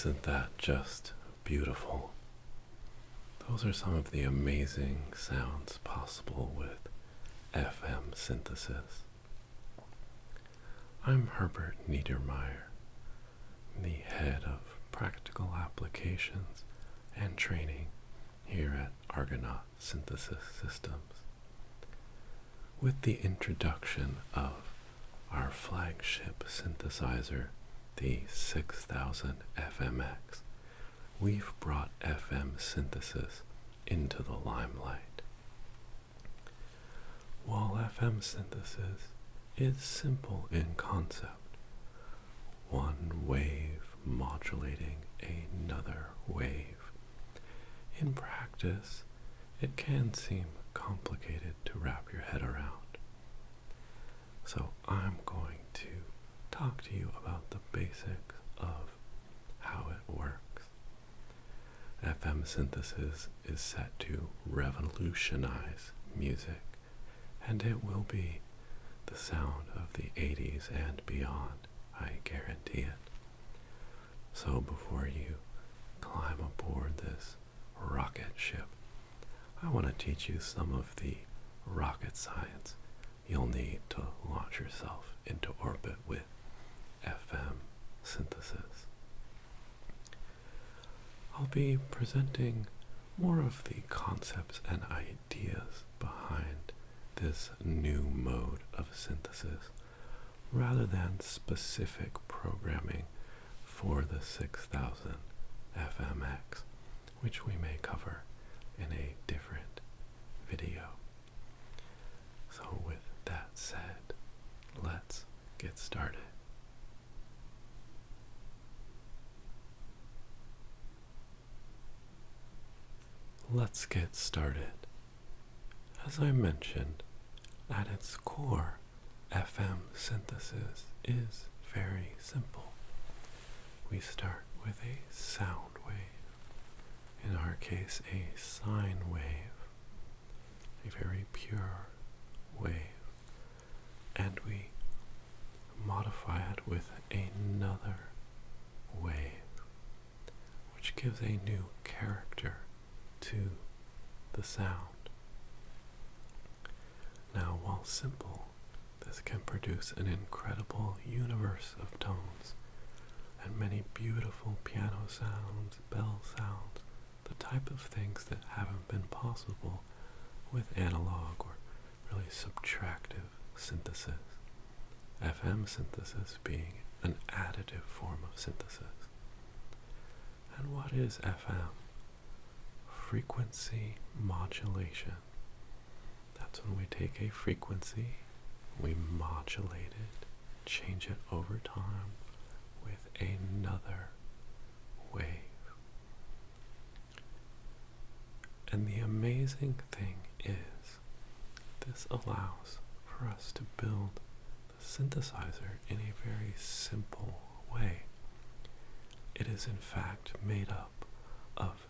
Isn't that just beautiful? Those are some of the amazing sounds possible with FM synthesis. I'm Herbert Niedermeyer, the head of practical applications and training here at Argonaut Synthesis Systems. With the introduction of our flagship synthesizer, the 6000 FMX, we've brought FM synthesis into the limelight. While FM synthesis is simple in concept, one wave modulating another wave, in practice it can seem complicated to wrap your head around. So I'm going to talk to you about the basics of how it works. FM synthesis is set to revolutionize music, and it will be the sound of the 80s and beyond, I guarantee it. So before you climb aboard this rocket ship, I want to teach you some of the rocket science you'll need to launch yourself into orbit with FM synthesis. I'll be presenting more of the concepts and ideas behind this new mode of synthesis rather than specific programming for the 6000 FMX, which we may cover in a different video. So with that said, let's get started. Let's get started. As I mentioned, at its core, FM synthesis is very simple. We start with a sound wave, in our case a sine wave, a very pure wave, and we modify it with another wave, which gives a new character to the sound. Now, while simple, this can produce an incredible universe of tones and many beautiful piano sounds, bell sounds, the type of things that haven't been possible with analog or really subtractive synthesis. FM synthesis being an additive form of synthesis. And what is FM? Frequency modulation. That's when we take a frequency, we modulate it, change it over time with another wave. And the amazing thing is, this allows for us to build the synthesizer in a very simple way. It is in fact made up of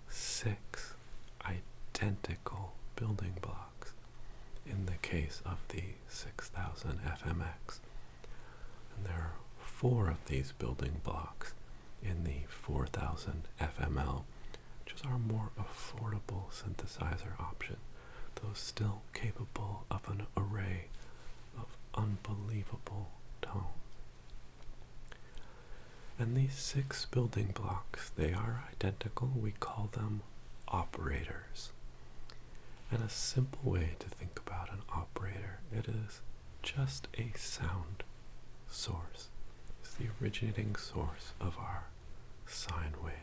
6 identical building blocks in the case of the 6000 FMX. And there are 4 of these building blocks in the 4000 FML, which is our more affordable synthesizer option, though still capable of an array of unbelievable tones. And these 6 building blocks, they are identical. We call them operators. And a simple way to think about an operator, it is just a sound source. It's the originating source of our sine waves.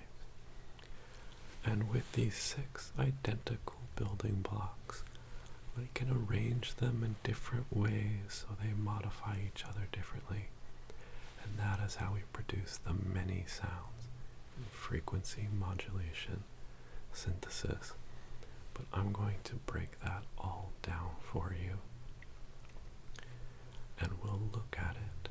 And with these 6 identical building blocks, we can arrange them in different ways so they modify each other differently. And that is how we produce the many sounds in frequency modulation synthesis. But I'm going to break that all down for you. And we'll look at it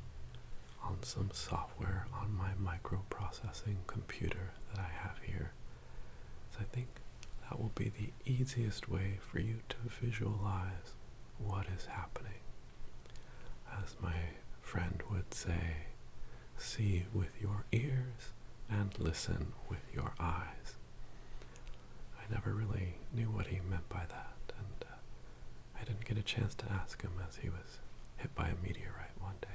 on some software on my microprocessing computer that I have here. So I think that will be the easiest way for you to visualize what is happening. As my friend would say, see with your ears and listen with your eyes. I never really knew what he meant by that, and I didn't get a chance to ask him as he was hit by a meteorite one day.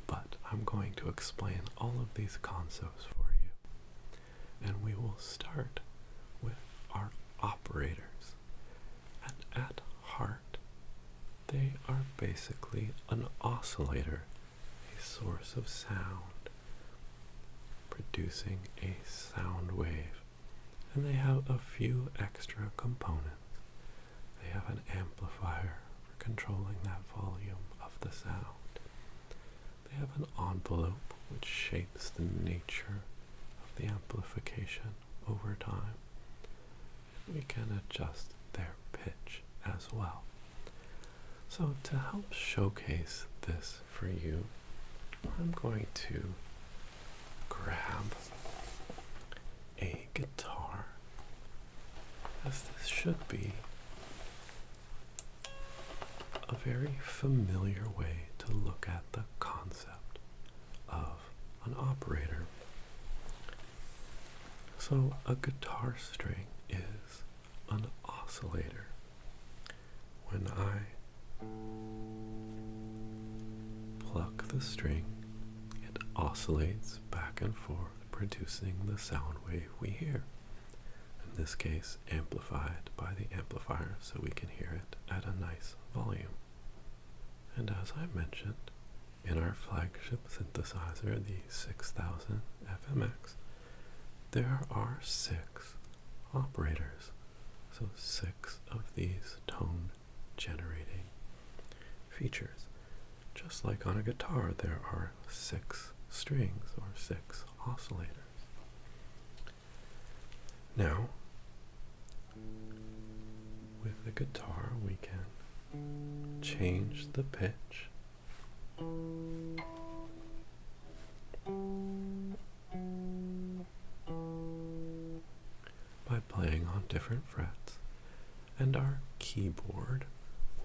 But I'm going to explain all of these concepts for you, and we will start with our operators. And at heart, they are basically an oscillator, a source of sound, producing a sound wave. And they have a few extra components. They have an amplifier for controlling that volume of the sound. They have an envelope which shapes the nature of the amplification over time. We can adjust their pitch as well. So to help showcase this for you, I'm going to grab a guitar, as this should be a very familiar way to look at the concept of an operator. So a guitar string is an oscillator. When I pluck the string, it oscillates back and forth, producing the sound wave we hear. In this case, amplified by the amplifier so we can hear it at a nice volume. And as I mentioned, in our flagship synthesizer, the 6000 FMX, there are 6 operators. So 6 of these tone generating features. Just like on a guitar, there are 6 strings or 6 oscillators. Now, with the guitar, we can change the pitch by playing on different frets, and our keyboard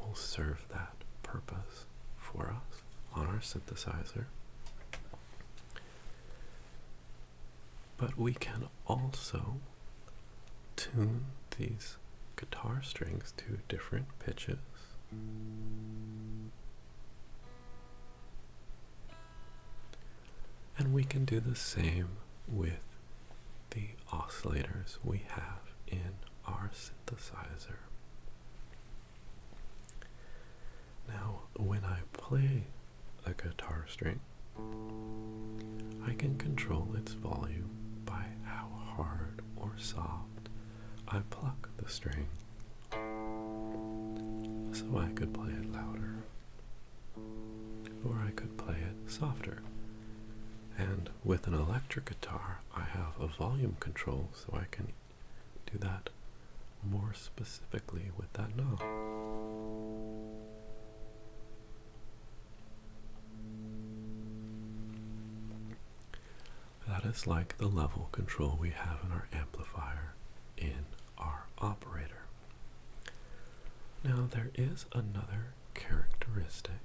will serve that purpose for us on our synthesizer. But we can also tune these guitar strings to different pitches. And we can do the same with the oscillators we have in our synthesizer. Now, when I play a guitar string, I can control its volume by how hard or soft I pluck the string. So I could play it louder, or I could play it softer. And with an electric guitar, I have a volume control, so I can do that more specifically with that knob. That is like the level control we have in our amplifier in our operator. Now there is another characteristic.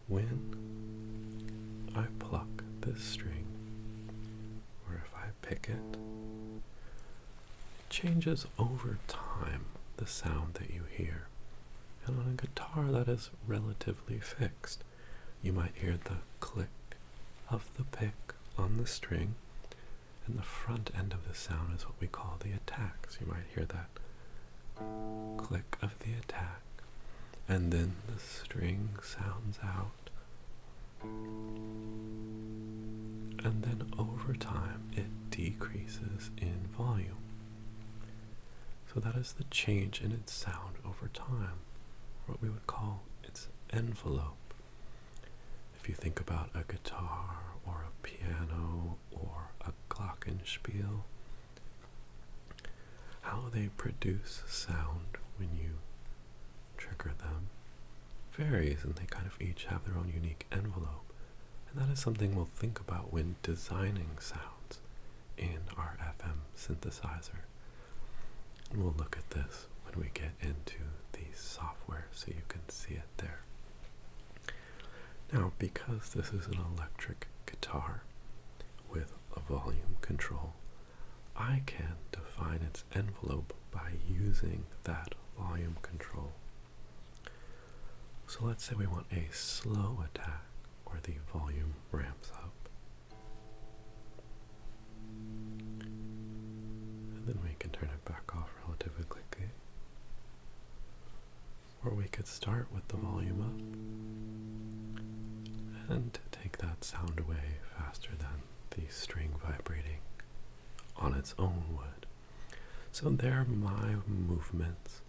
When I pluck this string, or if I pick it, it changes over time the sound that you hear. And on a guitar that is relatively fixed. You might hear the click of the pick on the string, and the front end of the sound is what we call the attack. So you might hear that click of the attack, and then the string sounds out, and then over time it decreases in volume. So that is the change in its sound over time, what we would call its envelope. If you think about a guitar or a piano or a glockenspiel, how they produce sound when you trigger them varies, and they kind of each have their own unique envelope. And that is something we'll think about when designing sounds in our FM synthesizer. And we'll look at this when we get into the software so you can see it there. Now, because this is an electric guitar with a volume control, I can define its envelope by using that volume control. So let's say we want a slow attack where the volume ramps up. And then we can turn it back off relatively quickly. Or we could start with the volume up and take that sound away faster than the string vibrating on its own would. So there my movements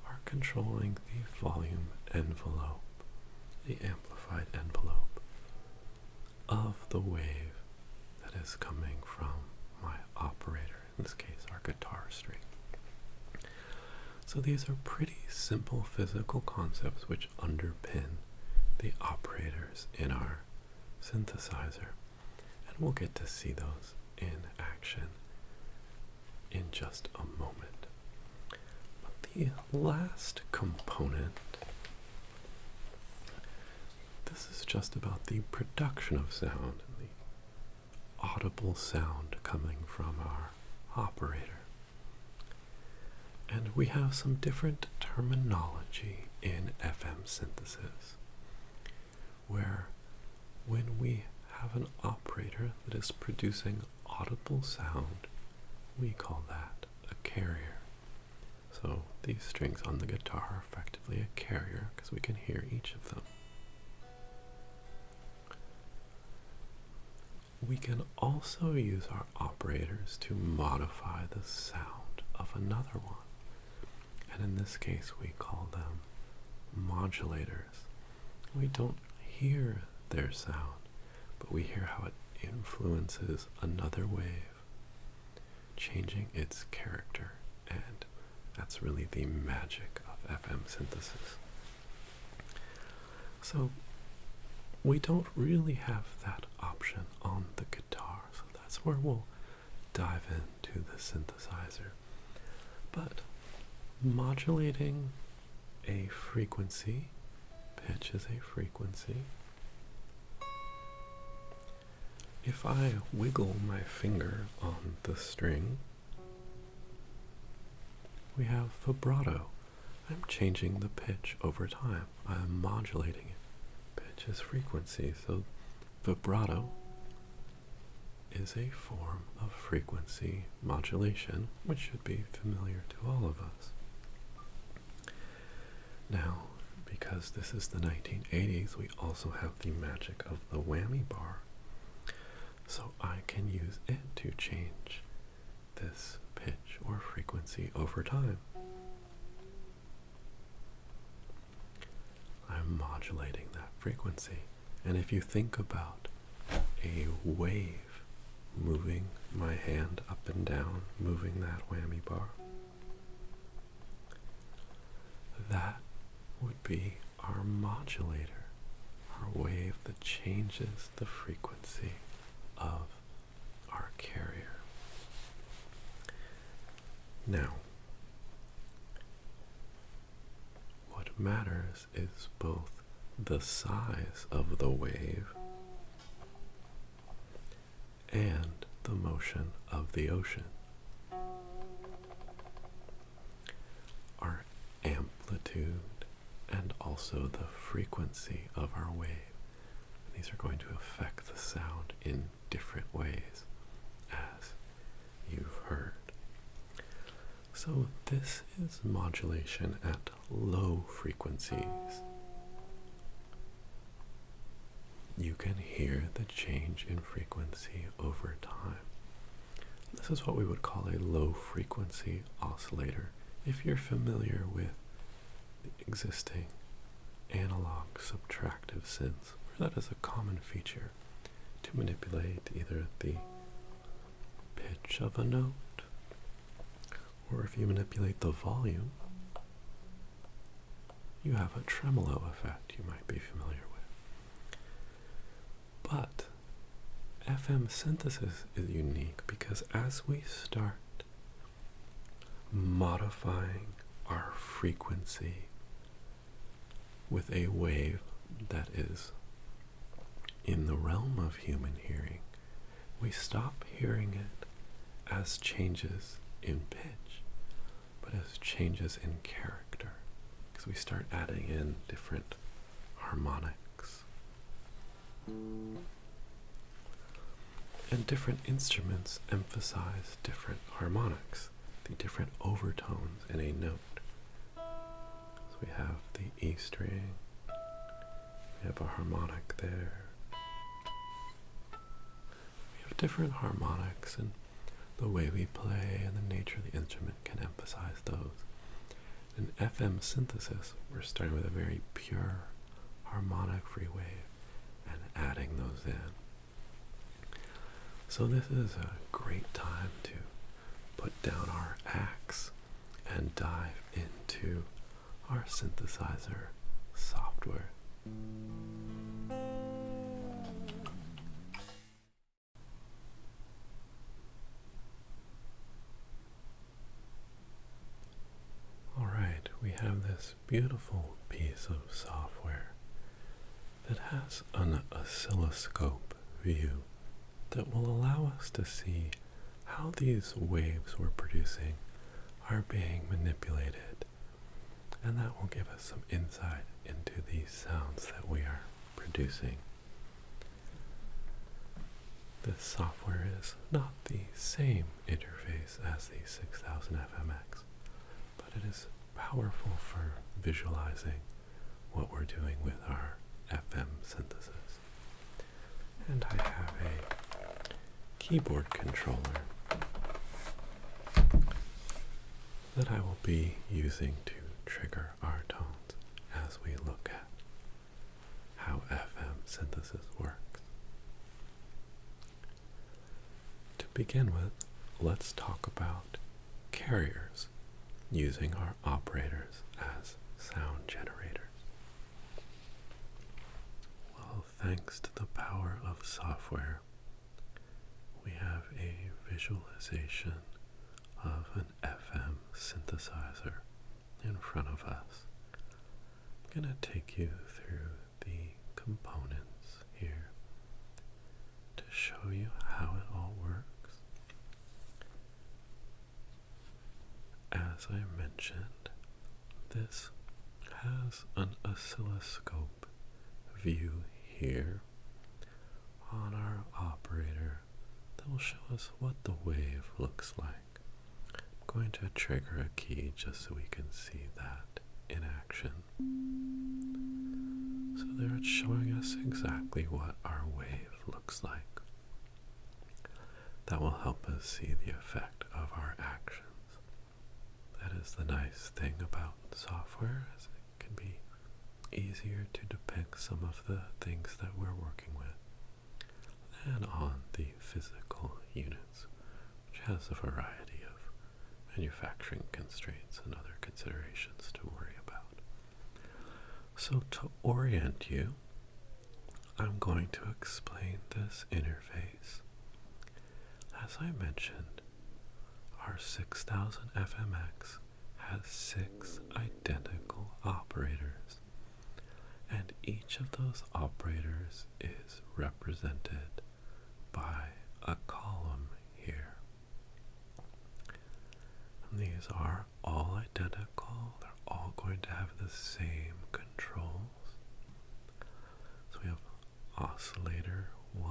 are controlling the volume envelope, the amplified envelope of the wave that is coming from my operator, in this case our guitar string. So these are pretty simple physical concepts which underpin the operators in our synthesizer, and we'll get to see those in action in just a moment. But the last component, this is just about the production of sound, and the audible sound coming from our operator. And we have some different terminology in FM synthesis, where when we have an operator that is producing audible sound, we call that a carrier. So these strings on the guitar are effectively a carrier because we can hear each of them. We can also use our operators to modify the sound of another one. And in this case, we call them modulators. We don't hear their sound, but we hear how it influences another wave, changing its character, and that's really the magic of FM synthesis. So we don't really have that option on the guitar, so that's where we'll dive into the synthesizer. But modulating a frequency, pitch is a frequency. If I wiggle my finger on the string, we have vibrato. I'm changing the pitch over time. I'm modulating it. Pitch is frequency, so vibrato is a form of frequency modulation, which should be familiar to all of us. Now, because this is the 1980s, we also have the magic of the whammy bar. So I can use it to change this pitch or frequency over time. I'm modulating that frequency. And if you think about a wave, moving my hand up and down, moving that whammy bar, that would be our modulator, our wave that changes the frequency of our carrier. Now, what matters is both the size of the wave and the motion of the ocean. Our amplitude and also the frequency of our wave. These are going to affect the sound in different ways, as you've heard. So this is modulation at low frequencies. You can hear the change in frequency over time. This is what we would call a low frequency oscillator, if you're familiar with the existing analog subtractive synths, where that is a common feature to manipulate either the pitch of a note, or if you manipulate the volume, you have a tremolo effect you might be familiar with. But FM synthesis is unique because as we start modifying our frequency with a wave that is in the realm of human hearing, we stop hearing it as changes in pitch, but as changes in character, because we start adding in different harmonics. And different instruments emphasize different harmonics, the different overtones in a note. So we have the E string, we have a harmonic there. We have different harmonics, and the way we play and the nature of the instrument can emphasize those. In FM synthesis, we're starting with a very pure harmonic free wave and adding those in. So this is a great time to put down our axe and dive into our synthesizer software. Alright, we have this beautiful piece of software that has an oscilloscope view that will allow us to see how these waves we're producing are being manipulated, and that will give us some insight into these sounds that we are producing. This software is not the same interface as the 6000 FMX, but it is powerful for visualizing what we're doing with our FM synthesis. And I have a keyboard controller that I will be using to trigger our tones as we look at how FM synthesis works. To begin with, let's talk about carriers using our operators as sound generators. Well, thanks to the power of software, we have a visualization of an FM synthesizer in front of us. I'm going to take you through the components here to show you how it all works. As I mentioned, this has an oscilloscope view here on our operator that will show us what the wave looks like. I'm going to trigger a key just so we can see that in action. So there it's showing us exactly what our wave looks like. That will help us see the effect of our actions. That is the nice thing about software, is it can be easier to depict some of the things that we're working with than on the physical units, which has a variety of manufacturing constraints and other considerations to worry about. So to orient you, I'm going to explain this interface. As I mentioned, our 6000 FMX has 6 identical operators, and each of those operators is represented by a column here. And these are all identical. They're all going to have the same controls. So we have oscillator 1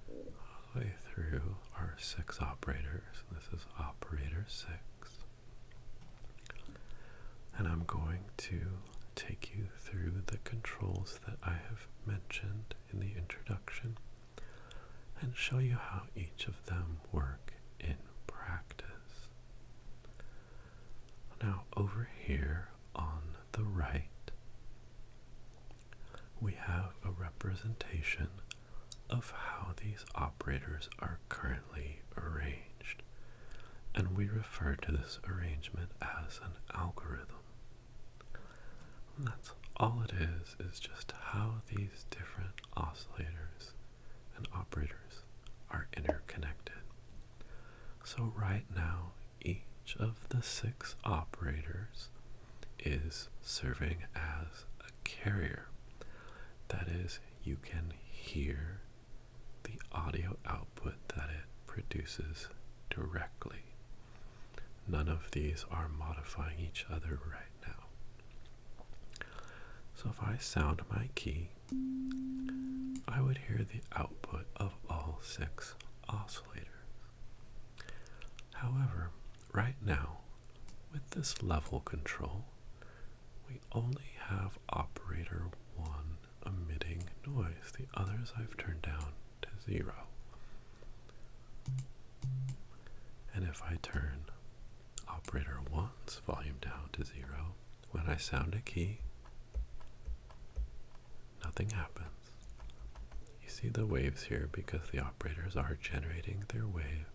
all the way through our 6 operators. This is operator 6. And I'm going to take you through the controls that I have mentioned in the introduction and show you how each of them work in practice. Now over here on the right, we have a representation of how these operators are currently arranged, and we refer to this arrangement as an algorithm. And that's all it is just how these different oscillators and operators are interconnected. So right now, each of the 6 operators is serving as a carrier that is you can hear the audio output that it produces directly. None of these are modifying each other right now. So if I sound my key, I would hear the output of all 6 oscillators. However, right now, with this level control, we only have operator 1 emitting noise. The others I've turned down to 0. And if I turn operator 1's volume down to 0, when I sound a key, nothing happens. You see the waves here because the operators are generating their wave,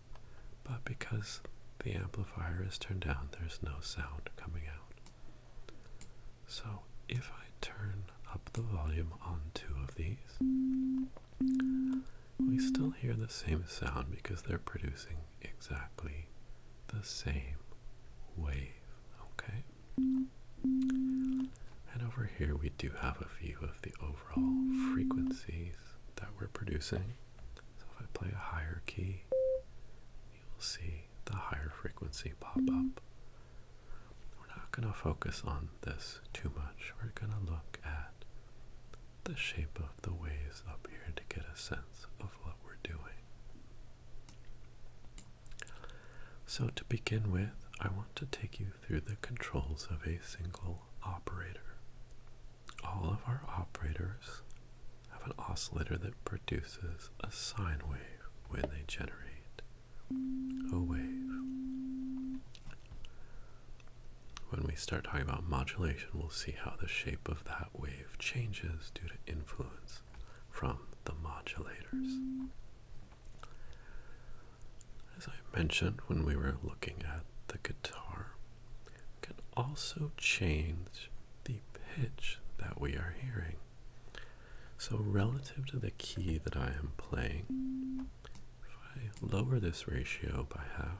but because the amplifier is turned down, there's no sound coming out. So if I turn up the volume on 2 of these, we still hear the same sound because they're producing exactly the same wave, okay? And over here we do have a view of the overall frequencies that we're producing. So if I play a higher key, you'll see the higher frequency pop up. We're not going to focus on this too much. We're going to look at the shape of the waves up here to get a sense of what we're doing. So to begin with, I want to take you through the controls of a single operator. All of our operators have an oscillator that produces a sine wave when they generate a wave. When we start talking about modulation, we'll see how the shape of that wave changes due to influence from the modulators. As I mentioned when we were looking at the guitar, we can also change the pitch that we are hearing. So relative to the key that I am playing, if I lower this ratio by half,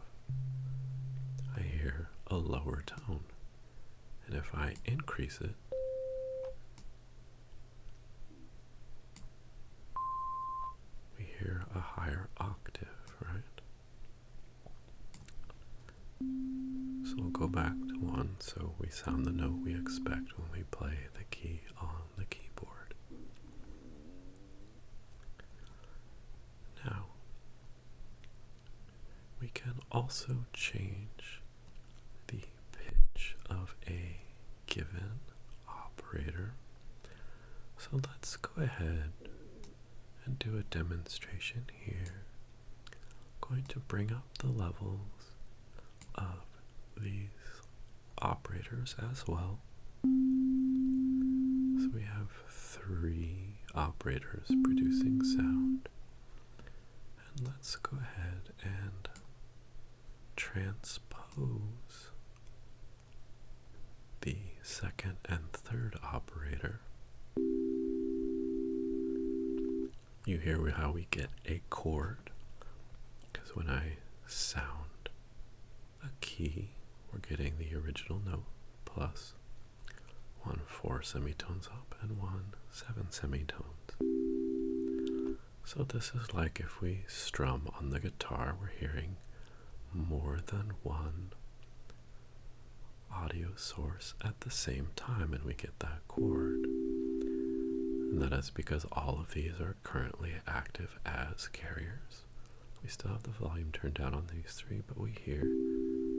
I hear a lower tone. And if I increase it, we hear a higher octave, right? So we'll go back to 1 so we sound the note we expect when we play the key on the keyboard. Now, we can also change the pitch of a given operator. So let's go ahead and do a demonstration here. I'm going to bring up the levels of these operators as well. So we have 3 operators producing sound. And let's go ahead and transpose the 2nd and 3rd operator. You hear how we get a chord, because when I sound a key, we're getting the original note plus 1 4 semitones up and 1 7 semitones. So this is like if we strum on the guitar, we're hearing more than 1 audio source at the same time, and we get that chord. And that is because all of these are currently active as carriers. We still have the volume turned down on these 3, but we hear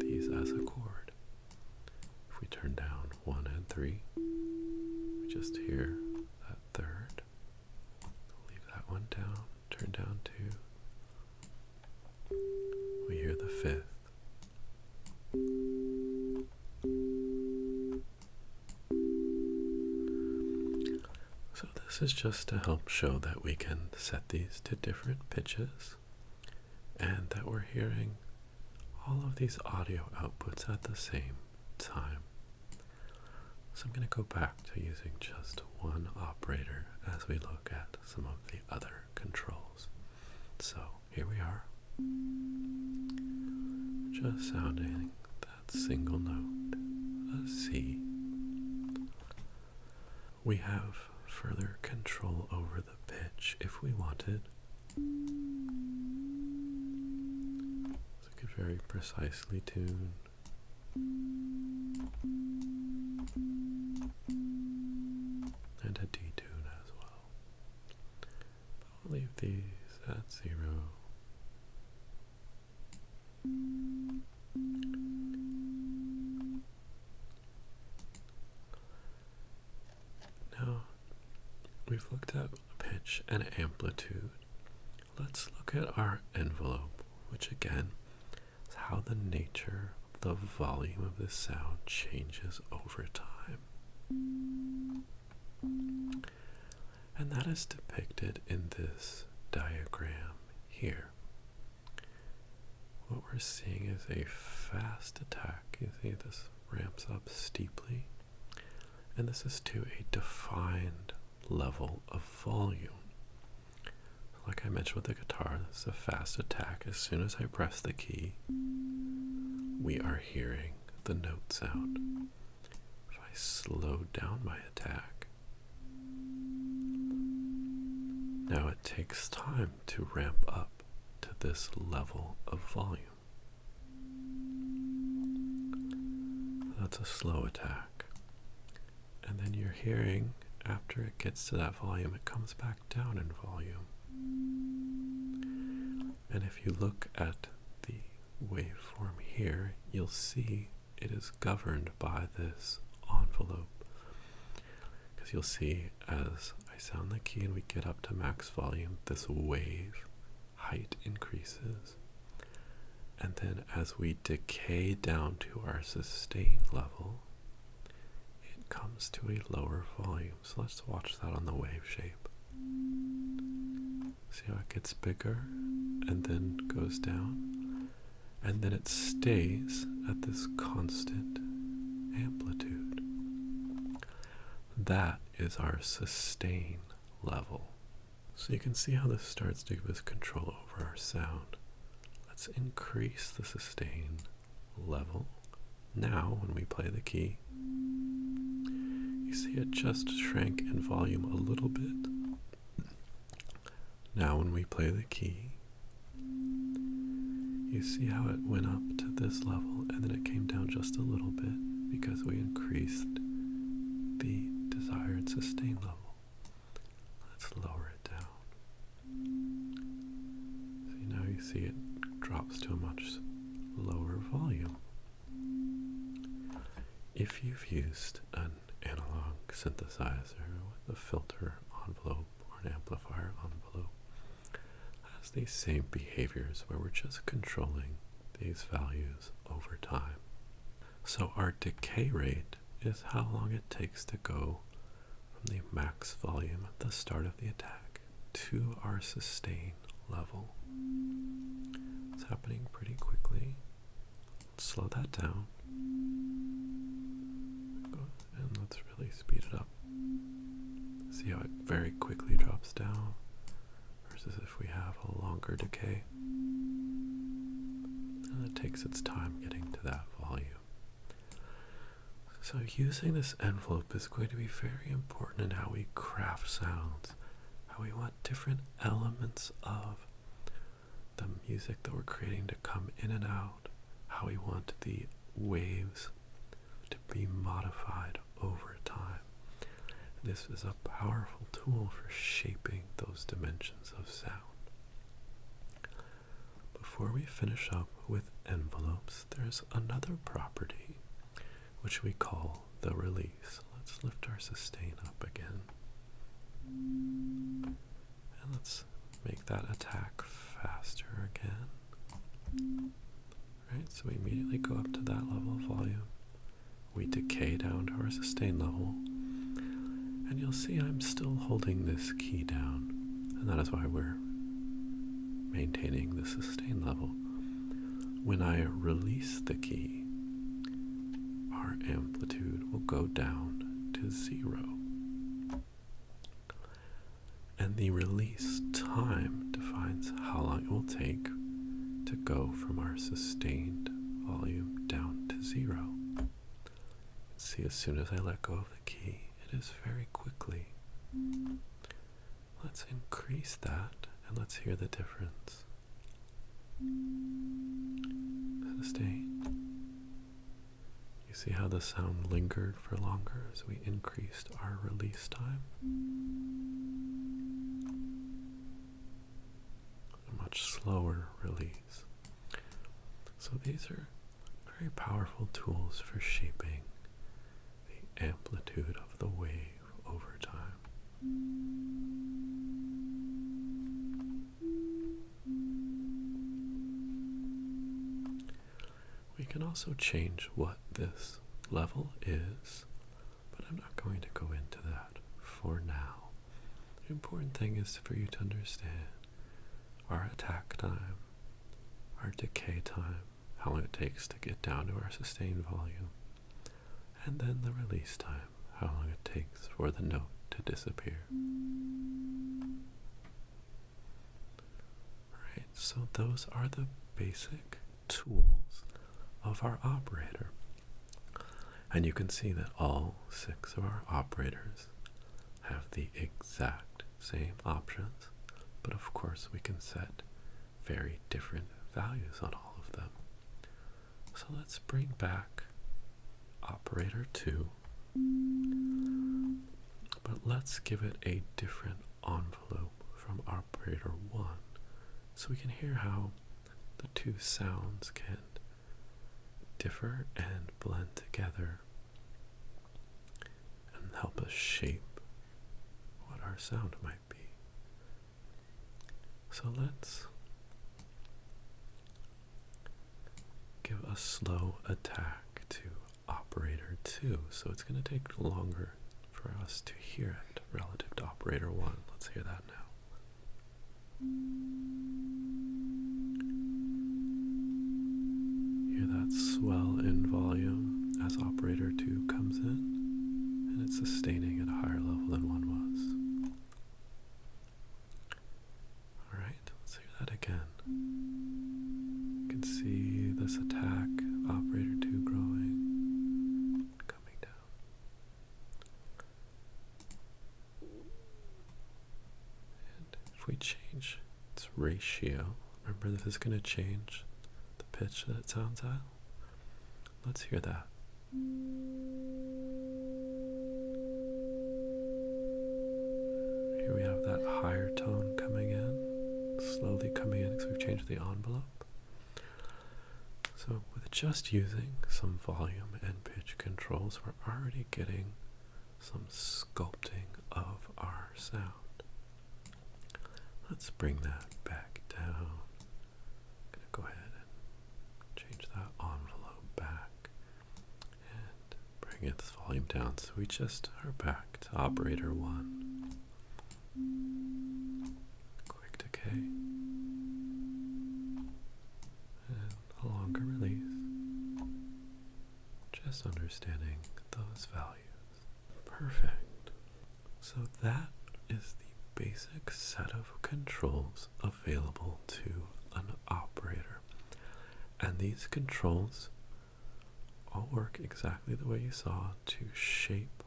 these as a chord. If we turn down 1 and 3, we just hear that 3rd. Leave that one down, turn down 2. We hear the 5th. So this is just to help show that we can set these to different pitches and that we're hearing all of these audio outputs at the same time. So I'm going to go back to using just 1 operator as we look at some of the other controls. So here we are, just sounding that single note, a C. We have further control over the pitch if we wanted. So we could very precisely tune. And a detune as well. But I'll leave these at 0. Now, we've looked at pitch and amplitude. Let's look at our envelope, which again is how the nature of the volume of the sound changes over time. And that is depicted in this diagram here. What we're seeing is a fast attack. You see this ramps up steeply, and this is to a defined level of volume. Like I mentioned with the guitar, this is a fast attack. As soon as I press the key, we are hearing the note sound. If I slow down my attack, now it takes time to ramp up to this level of volume. That's a slow attack. And then you're hearing, after it gets to that volume, it comes back down in volume. And if you look at the waveform here, you'll see it is governed by this envelope. Because you'll see as I sound the key and we get up to max volume, this wave height increases. And then as we decay down to our sustain level, it comes to a lower volume. So let's watch that on the wave shape. See how it gets bigger and then goes down, and then it stays at this constant amplitude. That is our sustain level. So you can see how this starts to give us control over our sound. Let's increase the sustain level. Now when we play the key, you see it just shrank in volume a little bit. Now when we play the key, you see how it went up to this level and then it came down just a little bit because we increased the desired sustain level. Let's lower it down. See, now you see it drops to a much lower volume. If you've used an analog synthesizer with a filter envelope or an amplifier envelope, has these same behaviors where we're just controlling these values over time. So our decay rate is how long it takes to go from the max volume at the start of the attack to our sustain level. It's happening pretty quickly. Let's slow that down. And let's really speed it up. See how it very quickly drops down versus if we have a longer decay. And it takes its time getting to that volume. So using this envelope is going to be very important in how we craft sounds, how we want different elements of the music that we're creating to come in and out, how we want the waves to be modified over time. This is a powerful tool for shaping those dimensions of sound. Before we finish up with envelopes, there's another property which we call the release. Let's lift our sustain up again. And let's make that attack faster again. Right, so we immediately go up to that level of volume. We decay down to our sustain level. And you'll see I'm still holding this key down. And that is why we're maintaining the sustain level. When I release the key, our amplitude will go down to 0. And the release time defines how long it will take to go from our sustained volume down to 0. See, as soon as I let go of the key, it is very quickly. Let's increase that and let's hear the difference. Sustain. You see how the sound lingered for longer as we increased our release time? A much slower release. So these are very powerful tools for shaping the amplitude of the wave over time. We can also change what this level is, but I'm not going to go into that for now. The important thing is for you to understand our attack time, our decay time, how long it takes to get down to our sustained volume, and then the release time, how long it takes for the note to disappear. Right, so those are the basic tools of our operator. And you can see that all 6 of our operators have the exact same options, but of course we can set very different values on all of them. So let's bring back operator 2, but let's give it a different envelope from operator 1 so we can hear how the two sounds can differ and blend together and help us shape what our sound might be. So let's give a slow attack to operator 2, so it's going to take longer for us to hear it relative to operator 1. Let's hear that now. Hear that swell in volume as operator 2 comes in, and it's sustaining at a higher level than 1 was. Alright, let's hear that again. You can see this attack, operator 2 growing, coming down. And if we change its ratio, remember this is going to change the pitch that it sounds at. Let's hear that. Here we have that higher tone coming in, slowly coming in because we've changed the envelope. So with just using some volume and pitch controls, we're already getting some sculpting of our sound. Let's bring that back down. I'm going to go ahead and change that envelope back and bring its volume down so we just are back to operator 1. Quick decay and a longer release. Just understanding those values. Perfect. So that is the basic set of controls available to an operator. And these controls all work exactly the way you saw to shape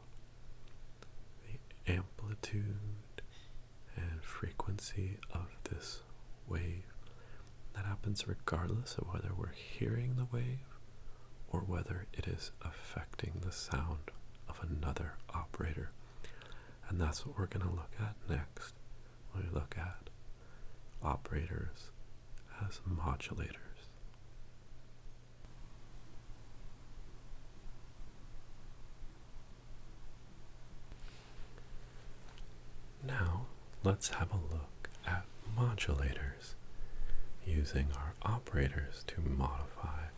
the amplitude and frequency of this wave. That happens regardless of whether we're hearing the wave or whether it is affecting the sound of another operator. And that's what we're going to look at next when we look at operators as modulators. Now, let's have a look at modulators, using our operators to modify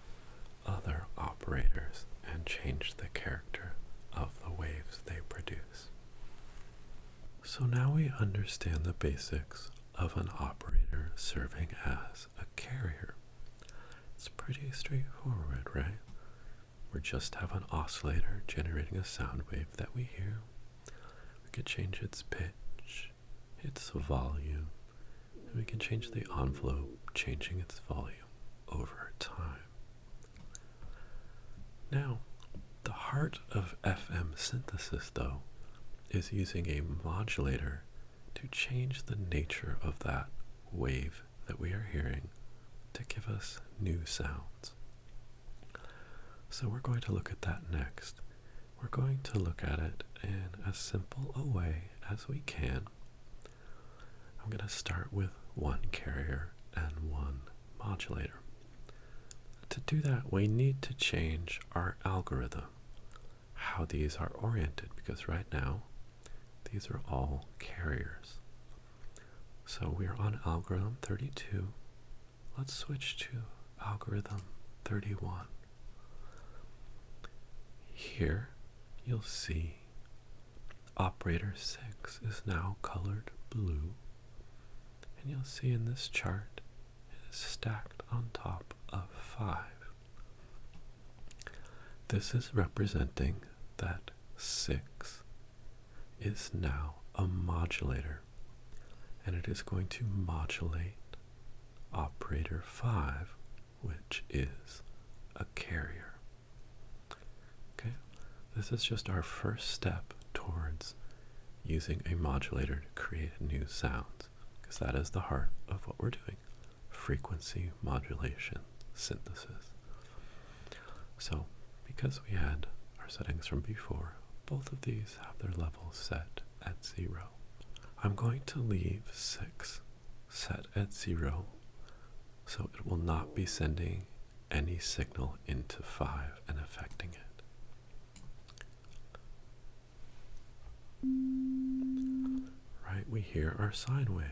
other operators and change the character of the waves they produce. So now we understand the basics of an operator serving as a carrier. It's pretty straightforward, right? We just have an oscillator generating a sound wave that we hear. We could change its pitch, its volume, and we can change the envelope, changing its volume over time. Now, the heart of FM synthesis, though, is using a modulator to to change the nature of that wave that we are hearing to give us new sounds. So we're going to look at that next. We're going to look at it in as simple a way as we can. I'm going to start with one carrier and one modulator. To do that, we need to change our algorithm, how these are oriented, because right now, these are all carriers. So we are on algorithm 32. Let's switch to algorithm 31. Here, you'll see operator 6 is now colored blue. And you'll see in this chart, it is stacked on top of 5. This is representing that 6 is now a modulator, and it is going to modulate operator 5, which is a carrier. Okay, this is just our first step towards using a modulator to create new sounds, because that is the heart of what we're doing, frequency modulation synthesis. So, because we had our settings from before, both of these have their levels set at 0. I'm going to leave 6 set at 0, so it will not be sending any signal into 5 and affecting it. Right, we hear our sine wave.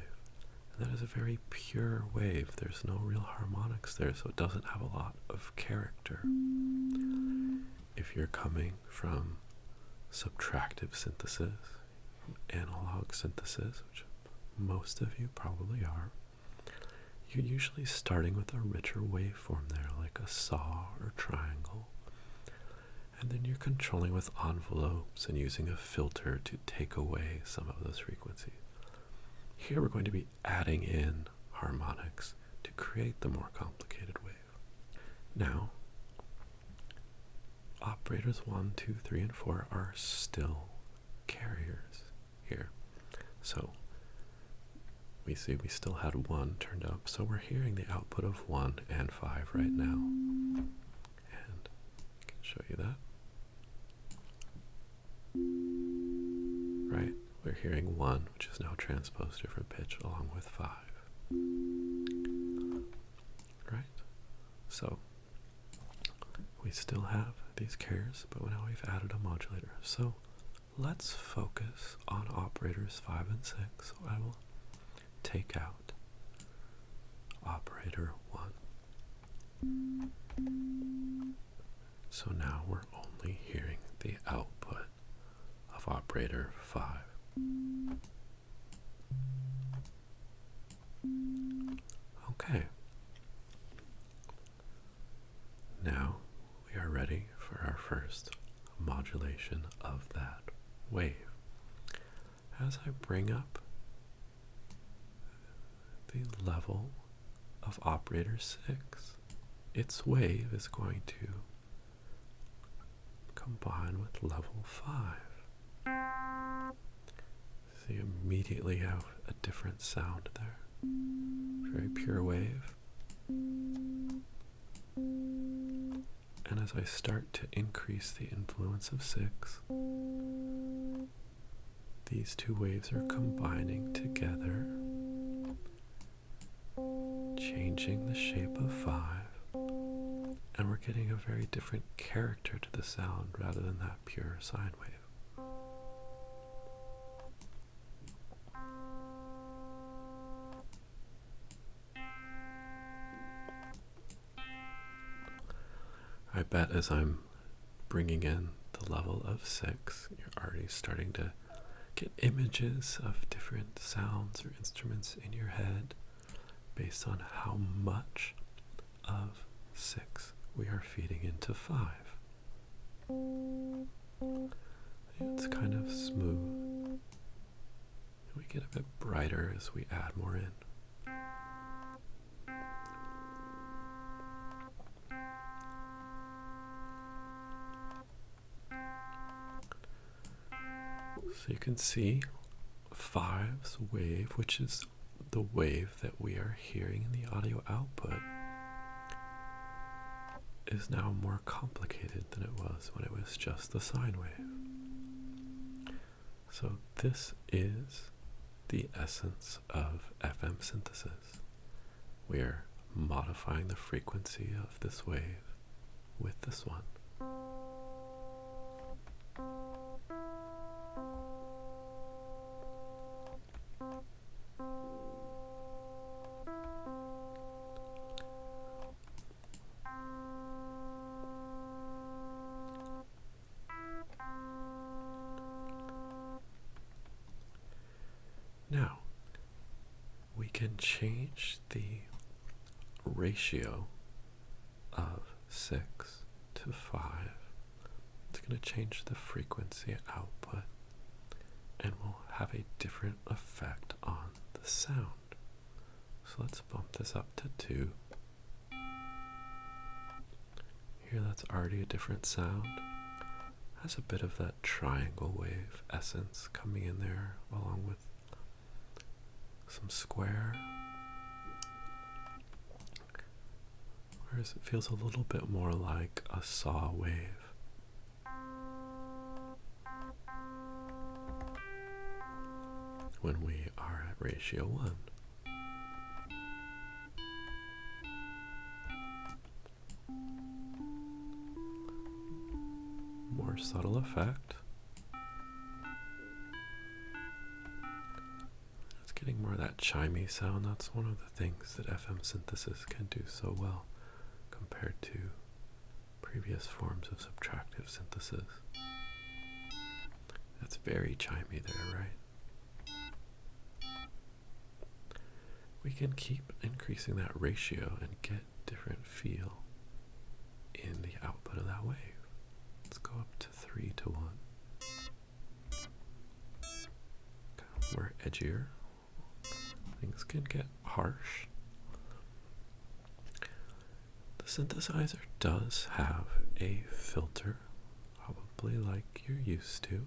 And that is a very pure wave. There's no real harmonics there, so it doesn't have a lot of character. If you're coming from subtractive synthesis, from analog synthesis, which most of you probably are, you're usually starting with a richer waveform there, like a saw or triangle. And then you're controlling with envelopes and using a filter to take away some of those frequencies. Here we're going to be adding in harmonics to create the more complicated wave. Now, operators 1, 2, 3, and 4 are still carriers here. So we see we still had 1 turned up, so we're hearing the output of 1 and 5 right now. And I can show you that. Right? We're hearing 1, which is now transposed different pitch, along with 5. Right? So we still have these carriers, but now we've added a modulator. So let's focus on operators 5 and 6. So I will take out operator 1. So now we're only hearing the output of operator 5. Okay. Now we are ready for our first modulation of that wave. As I bring up the level of operator 6, its wave is going to combine with level 5. So you immediately have a different sound there. Very pure wave. And as I start to increase the influence of 6, these two waves are combining together, changing the shape of 5, and we're getting a very different character to the sound rather than that pure sine wave. I bet as I'm bringing in the level of 6, you're already starting to get images of different sounds or instruments in your head based on how much of 6 we are feeding into 5. It's kind of smooth. We get a bit brighter as we add more in. So you can see 5's wave, which is the wave that we are hearing in the audio output, is now more complicated than it was when it was just the sine wave. So this is the essence of FM synthesis. We are modifying the frequency of this wave with this one. Now, we can change the ratio of 6 to 5. It's going to change the frequency output and will have a different effect on the sound. So let's bump this up to 2. Here that's already a different sound. Has a bit of that triangle wave essence coming in there along with some square, whereas it feels a little bit more like a saw wave. When we are at ratio 1. More subtle effect. Getting more of that chimey sound. That's one of the things that FM synthesis can do so well compared to previous forms of subtractive synthesis. That's very chimey there, right? We can keep increasing that ratio and get different feel in the output of that wave. Let's go up to 3 to 1. Kind of more edgier. Things can get harsh. The synthesizer does have a filter, probably like you're used to.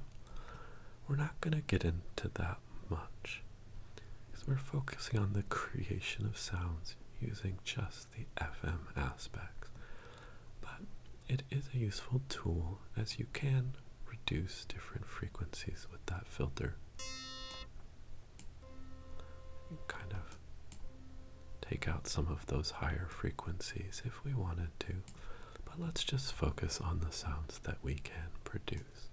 We're not going to get into that much, because we're focusing on the creation of sounds using just the FM aspects. But it is a useful tool, as you can reduce different frequencies with that filter. Kind of take out some of those higher frequencies if we wanted to, but let's just focus on the sounds that we can produce.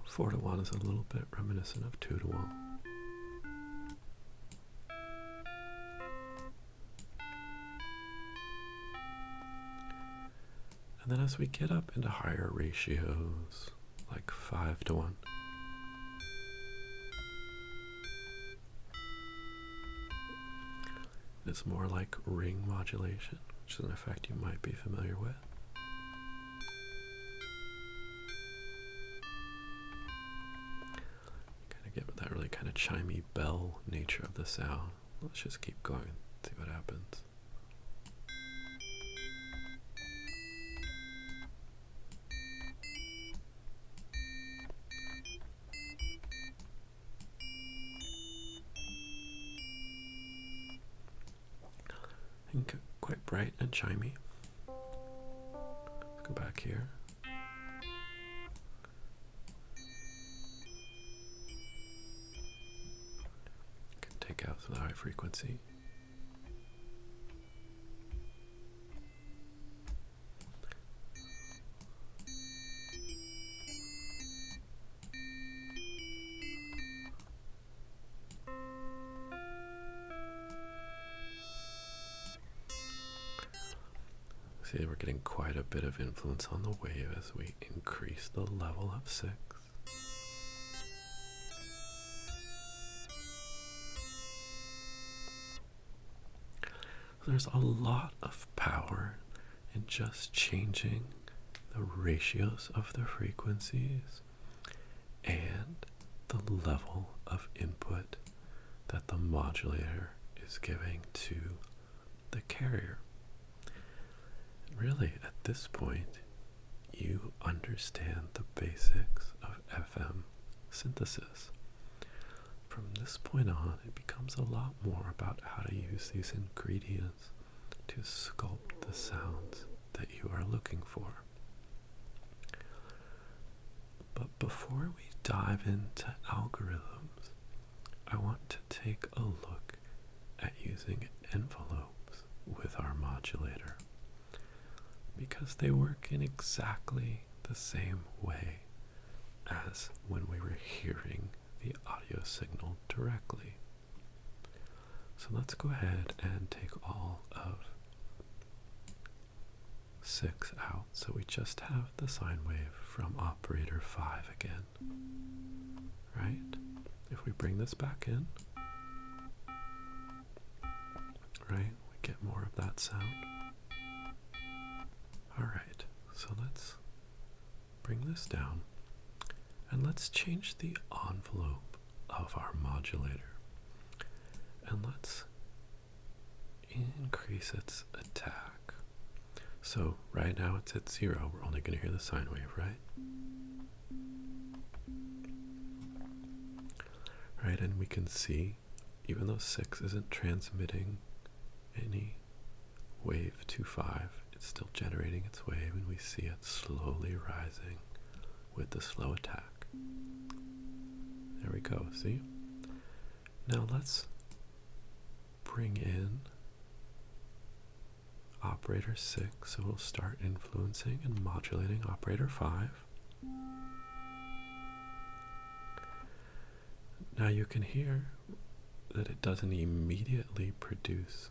Four to 1 is a little bit reminiscent of 2 to 1. And then as we get up into higher ratios, like 5 to 1, it's more like ring modulation, which is an effect you might be familiar with. Kind of get that really kind of chimey bell nature of the sound. Let's just keep going and see what happens. And quite bright and chimey. Let's go back here. Can take out some high frequency. See, we're getting quite a bit of influence on the wave as we increase the level of 6. There's a lot of power in just changing the ratios of the frequencies and the level of input that the modulator is is giving to the carrier. Really, at this point, you understand the basics of FM synthesis. From this point on, it becomes a lot more about how to use these ingredients to sculpt the sounds that you are looking for. But before we dive into algorithms, I want to take a look at using envelopes with our modulator, because they work in exactly the same way as when we were hearing the audio signal directly. So let's go ahead and take all of 6 out, so we just have the sine wave from operator 5 again, right? If we bring this back in, right, we get more of that sound. Alright, so let's bring this down and let's change the envelope of our modulator, and let's increase its attack. So right now it's at 0, we're only going to hear the sine wave, right? Right, and we can see, even though 6 isn't transmitting any wave to 5, it's still generating its wave, and we see it slowly rising with the slow attack. There we go, see? Now let's bring in operator 6, so we'll start influencing and modulating operator 5. Now you can hear that it doesn't immediately produce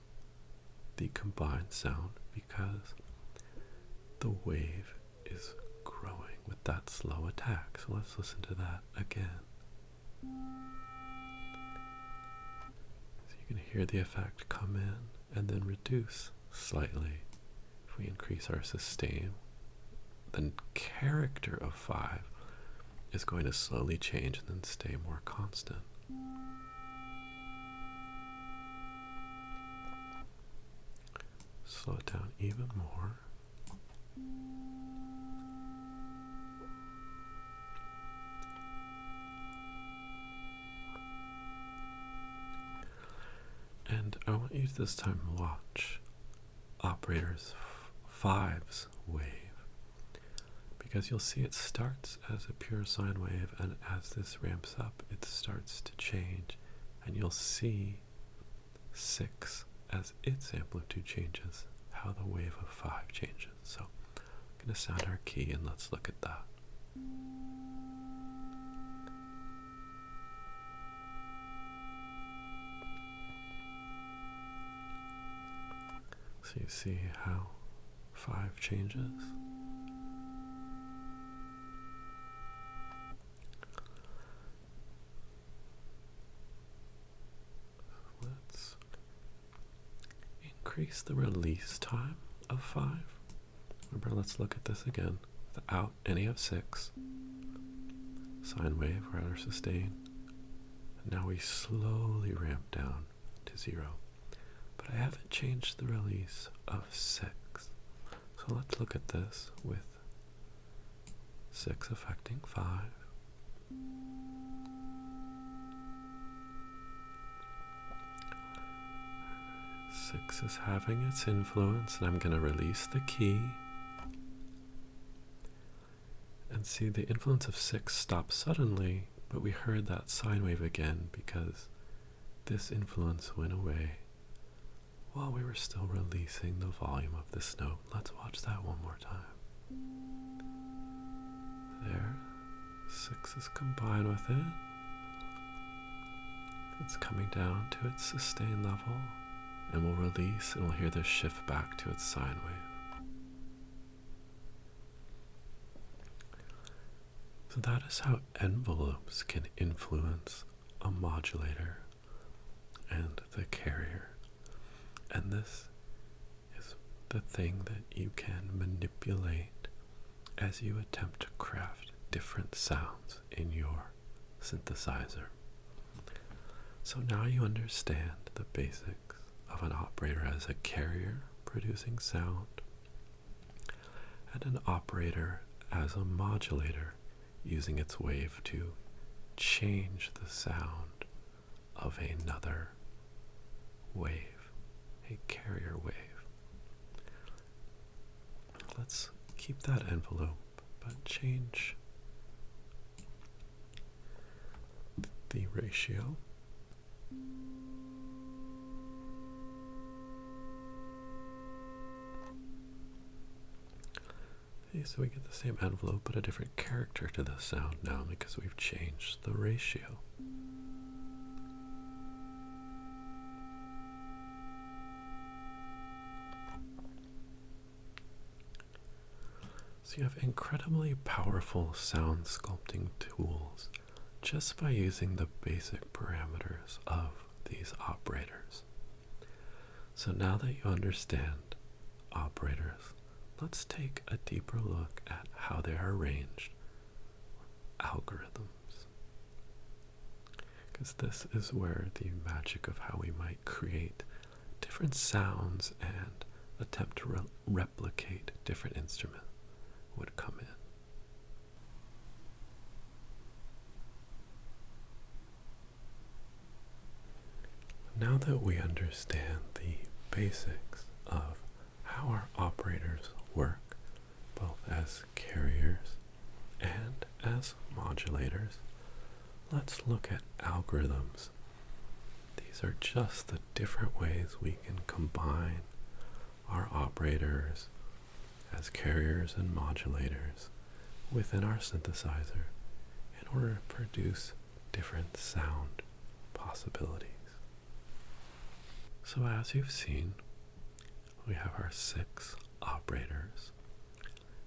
the combined sound because the wave is growing with that slow attack. So let's listen to that again. So you can hear the effect come in and then reduce slightly. If we increase our sustain, the character of 5 is going to slowly change and then stay more constant. Slow it down even more. And I want you this time to watch operator's 5's wave, because you'll see it starts as a pure sine wave, and as this ramps up it starts to change, and you'll see 6 as its amplitude changes, how the wave of 5 changes. So I'm going to sound our key and let's look at that. So you see how 5 changes. Let's increase the release time of 5. Remember, let's look at this again. Without any of 6. Sine wave, rather sustain. And now we slowly ramp down to 0. But I haven't changed the release of 6. So let's look at this with 6 affecting 5. 6 is having its influence, and I'm going to release the key. And see, the influence of 6 stopped suddenly, but we heard that sine wave again because this influence went away while we were still releasing the volume of this note. Let's watch that one more time. There, 6 is combined with it. It's coming down to its sustain level, and we'll release and we'll hear this shift back to its sine wave. So that is how envelopes can influence a modulator and the carrier. And this is the thing that you can manipulate as you attempt to craft different sounds in your synthesizer. So now you understand the basics of an operator as a carrier producing sound and an operator as a modulator using its wave to change the sound of another wave, a carrier wave. Let's keep that envelope, but change the ratio. Okay, so we get the same envelope but a different character to the sound now because we've changed the ratio. So you have incredibly powerful sound sculpting tools just by using the basic parameters of these operators. So now that you understand operators, let's take a deeper look at how they are arranged, algorithms. Because this is where the magic of how we might create different sounds and attempt to replicate different instruments would come in. Now that we understand the basics of how our operators work, both as carriers and as modulators, let's look at algorithms. These are just the different ways we can combine our operators as carriers and modulators within our synthesizer in order to produce different sound possibilities. So as you've seen, we have our 6 operators,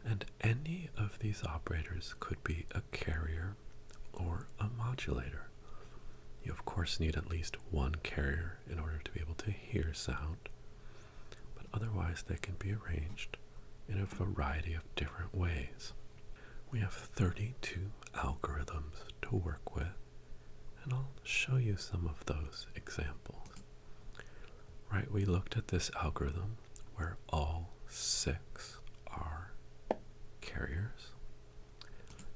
and any of these operators could be a carrier or a modulator. You of course need at least one carrier in order to be able to hear sound, but otherwise they can be arranged in a variety of different ways. We have 32 algorithms to work with, and I'll show you some of those examples. Right, we looked at this algorithm where all 6 are carriers,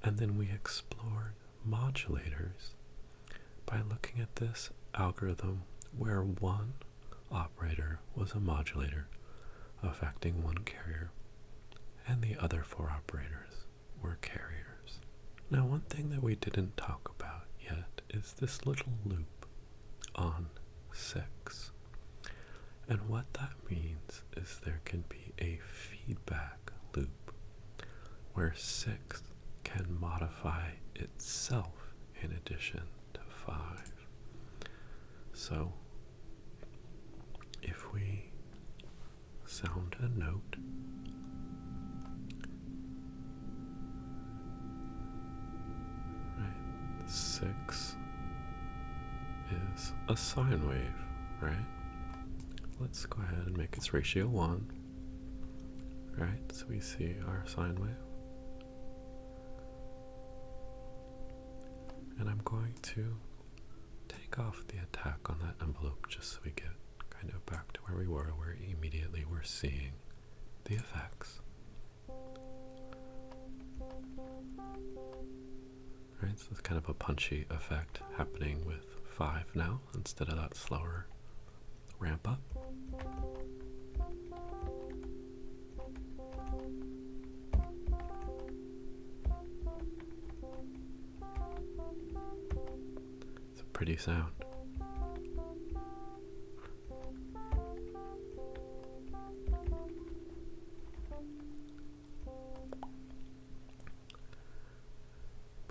and then we explored modulators by looking at this algorithm where one operator was a modulator affecting one carrier, and the other 4 operators were carriers. Now, one thing that we didn't talk about yet is this little loop on 6. And what that means is there can be a feedback loop where 6 can modify itself in addition to 5. So if we sound a note, right, 6 is a sine wave, right? Let's go ahead and make its ratio 1. Right, so we see our sine wave. And I'm going to take off the attack on that envelope just so we get kind of back to where we were, where immediately we're seeing the effects. Right, so it's kind of a punchy effect happening with 5 now instead of that slower ramp up. It's a pretty sound.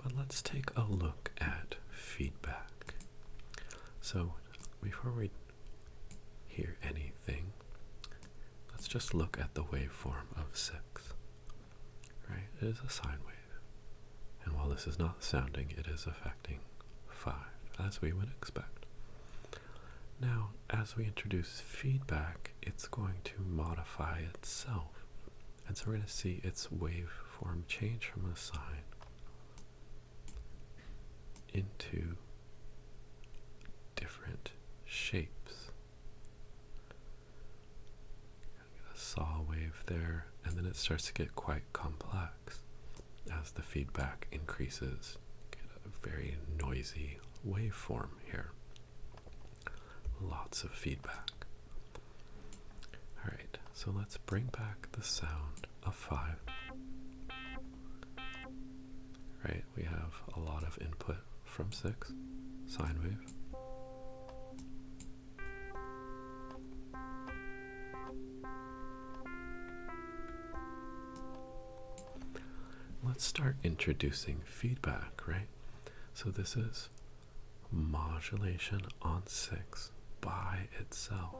But let's take a look at feedback. So before we hear anything, let's just look at the waveform of 6. Right? It is a sine wave. And while this is not sounding, it is affecting 5, as we would expect. Now, as we introduce feedback, it's going to modify itself. And so we're going to see its waveform change from a sine into different shapes. A saw wave there, and then it starts to get quite complex as the feedback increases. Get a very noisy waveform here. Lots of feedback. Alright, so let's bring back the sound of 5. Right, we have a lot of input from 6, sine wave. Let's start introducing feedback, right? So this is modulation on 6 by itself.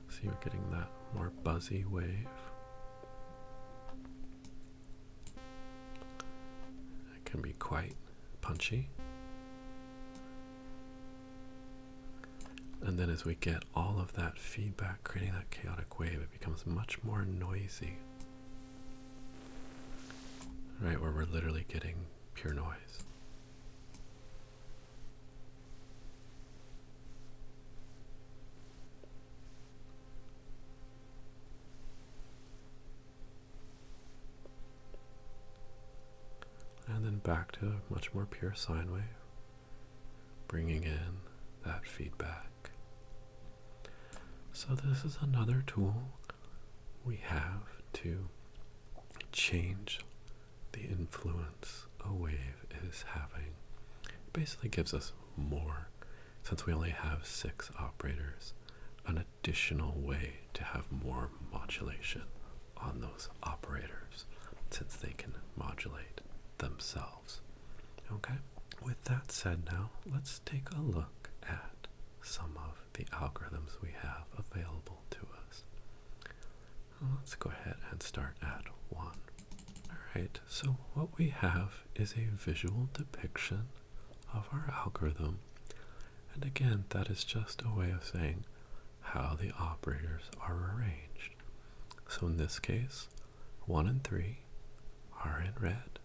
So you're getting that more buzzy wave. It can be quite punchy. And then as we get all of that feedback, creating that chaotic wave, it becomes much more noisy. Right, where we're literally getting pure noise. And then back to a much more pure sine wave, bringing in that feedback. So this is another tool we have to change the influence a wave is having. It basically gives us more, since we only have 6 operators, an additional way to have more modulation on those operators, since they can modulate themselves. Okay? With that said now, let's take a look at some of the algorithms we have available to us. Let's go ahead and start at 1. Alright, so what we have is a visual depiction of our algorithm. And again, that is just a way of saying how the operators are arranged. So in this case, 1 and 3 are in red.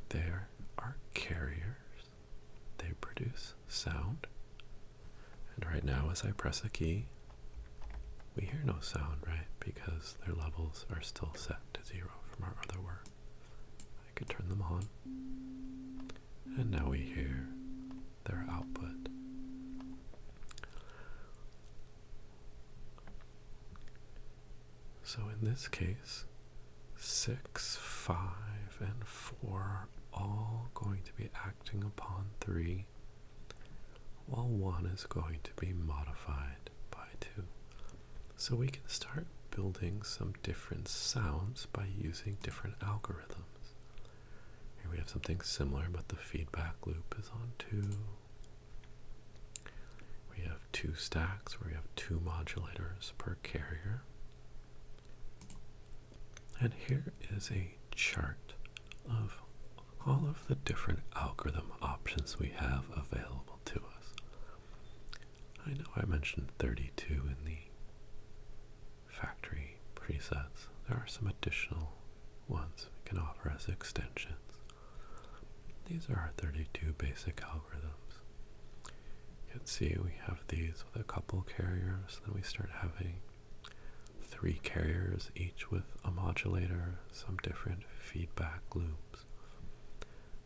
There are carriers. They produce sound. And right now, as I press a key, we hear no sound, right? Because their levels are still set to 0 from our other work. I could turn them on. And now we hear their output. So in this case, 6, 5, and 4 are all going to be acting upon 3, while 1 is going to be modified by 2. So we can start building some different sounds by using different algorithms. Here we have something similar, but the feedback loop is on 2. We have 2 stacks where we have 2 modulators per carrier. And here is a chart of all of the different algorithm options we have available to us. I know I mentioned 32 in the factory presets. There are some additional ones we can offer as extensions. These are our 32 basic algorithms. You can see we have these with a couple carriers, then we start having 3 carriers, each with a modulator, some different feedback loops,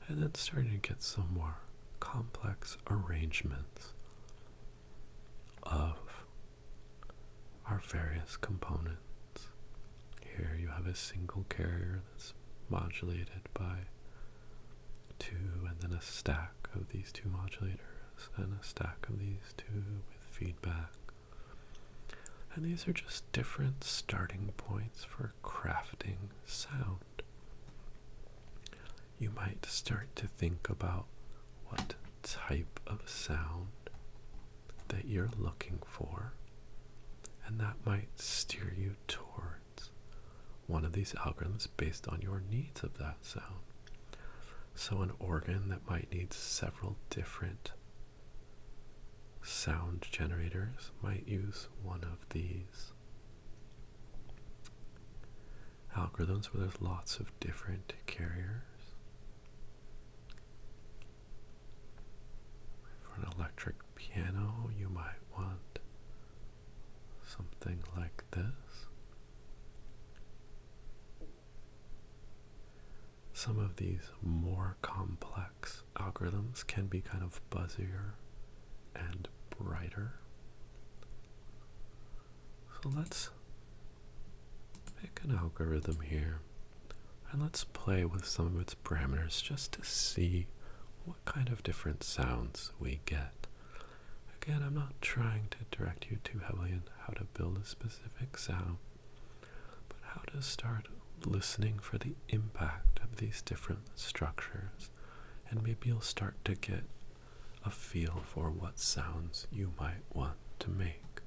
and then starting to get some more complex arrangements of our various components. Here you have a single carrier that's modulated by 2, and then a stack of these 2 modulators, and a stack of these 2 with feedback. And these are just different starting points for crafting sound. You might start to think about what type of sound that you're looking for, and that might steer you towards one of these algorithms based on your needs of that sound. So an organ that might need several different sound generators might use one of these algorithms where there's lots of different carriers. piano, you might want something like this. Some of these more complex algorithms can be kind of buzzier and brighter. So let's pick an algorithm here and let's play with some of its parameters just to see what kind of different sounds we get. Again, I'm not trying to direct you too heavily in how to build a specific sound, but how to start listening for the impact of these different structures, and maybe you'll start to get a feel for what sounds you might want to make.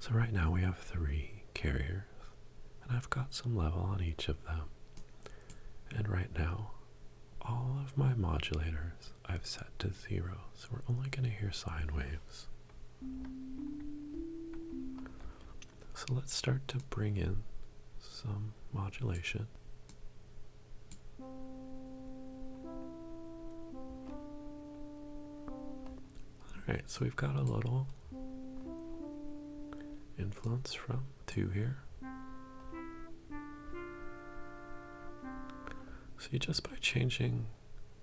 So right now we have 3 carriers, and I've got some level on each of them. And right now, all of my modulators I've set to 0, so we're only going to hear sine waves. So let's start to bring in some modulation. Alright, so we've got a little influence from 2 here. So just by changing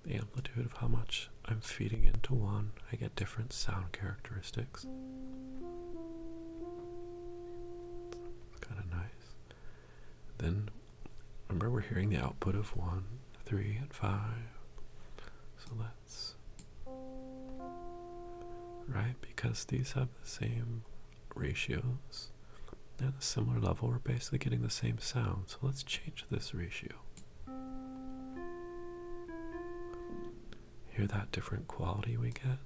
the amplitude of how much I'm feeding into one, I get different sound characteristics. It's kind of nice. Then remember, we're hearing the output of 1, 3, and 5. So let's, right, because these have the same ratios, they're at a similar level, we're basically getting the same sound. So let's change this ratio. Hear that different quality we get?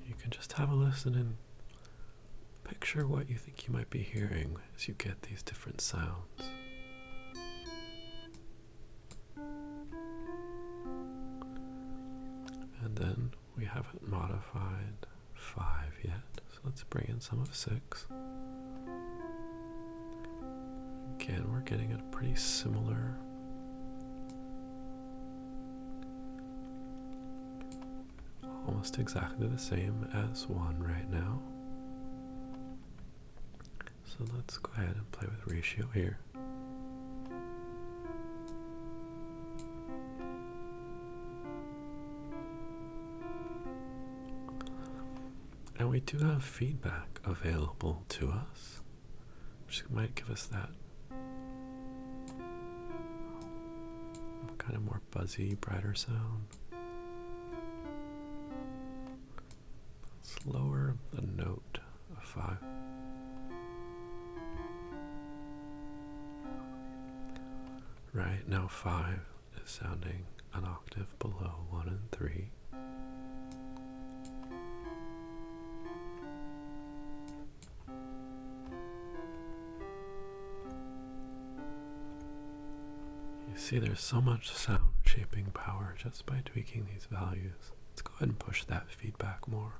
You can just have a listen and picture what you think you might be hearing as you get these different sounds. And then we haven't modified 5 yet, so let's bring in some of 6. Again, we're getting a pretty similar almost exactly the same as 1 right now. So let's go ahead and play with ratio here. And we do have feedback available to us, which might give us that kind of more buzzy, brighter sound. Let's lower the note of 5. Right now 5 is sounding an octave below 1 and 3. See, there's so much sound shaping power just by tweaking these values. Let's go ahead and push that feedback more.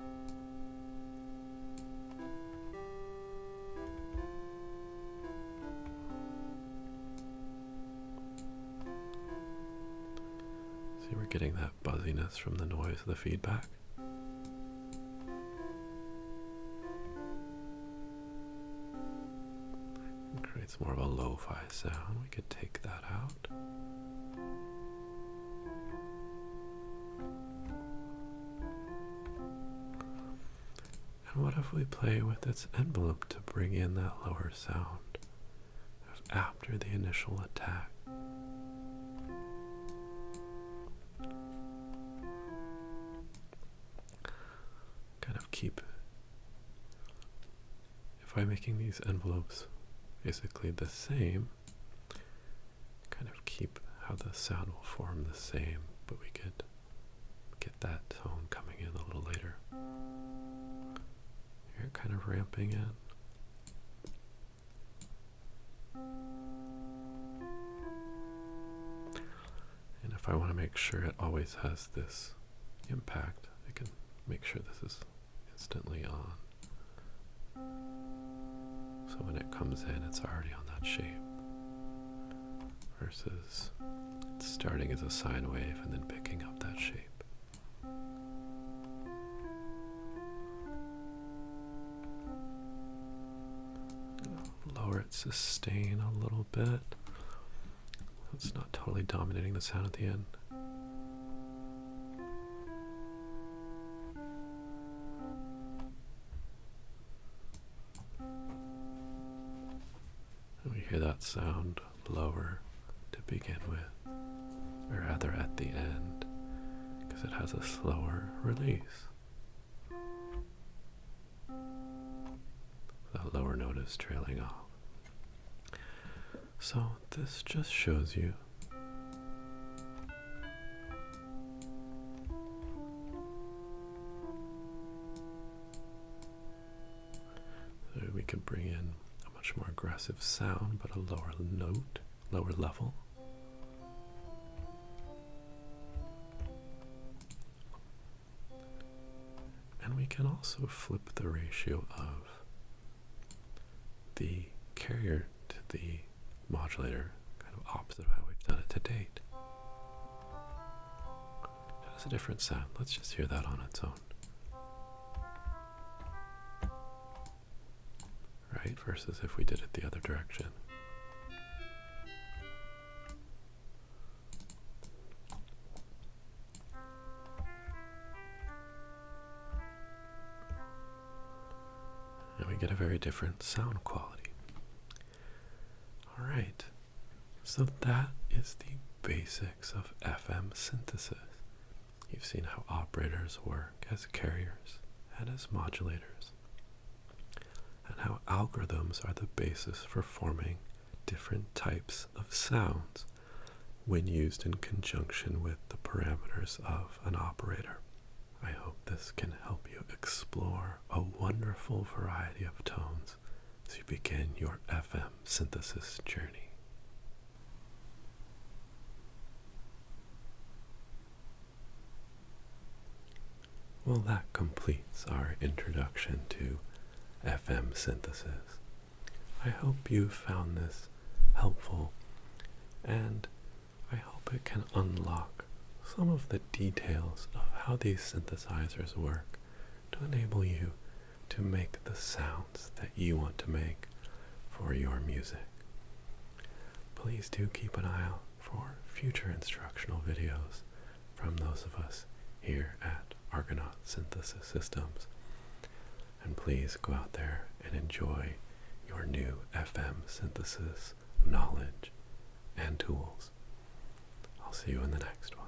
See, we're getting that buzziness from the noise of the feedback. It creates more of a lo-fi sound. We could take that out. And what if we play with its envelope to bring in that lower sound after the initial attack? Kind of keep, if I'm making these envelopes basically the same, kind of keep how the sound will form the same, but we could get that tone coming in a little later. Here, kind of ramping in. And if I want to make sure it always has this impact, I can make sure this is instantly on. So when it comes in, it's already on that shape. Versus starting as a sine wave and then picking up that shape. Lower its sustain a little bit, so it's not totally dominating the sound at the end. And we hear that sound lower to begin with, or rather at the end, because it has a slower release. That lower note is trailing off. So this just shows you so we can bring in a much more aggressive sound, but a lower note, lower level. And we can also flip the ratio of the carrier to the modulator, kind of opposite of how we've done it to date. It has a different sound. Let's just hear that on its own. Right? Versus if we did it the other direction. And we get a very different sound quality. Alright, so that is the basics of FM synthesis. You've seen how operators work as carriers and as modulators, and how algorithms are the basis for forming different types of sounds when used in conjunction with the parameters of an operator. I hope this can help you explore a wonderful variety of tones as you begin your FM synthesis journey. Well, that completes our introduction to FM synthesis. I hope you found this helpful, and I hope it can unlock some of the details of how these synthesizers work to enable you to make the sounds that you want to make for your music. Please do keep an eye out for future instructional videos from those of us here at Argonaut Synthesis Systems. And please go out there and enjoy your new FM synthesis knowledge and tools. I'll see you in the next one.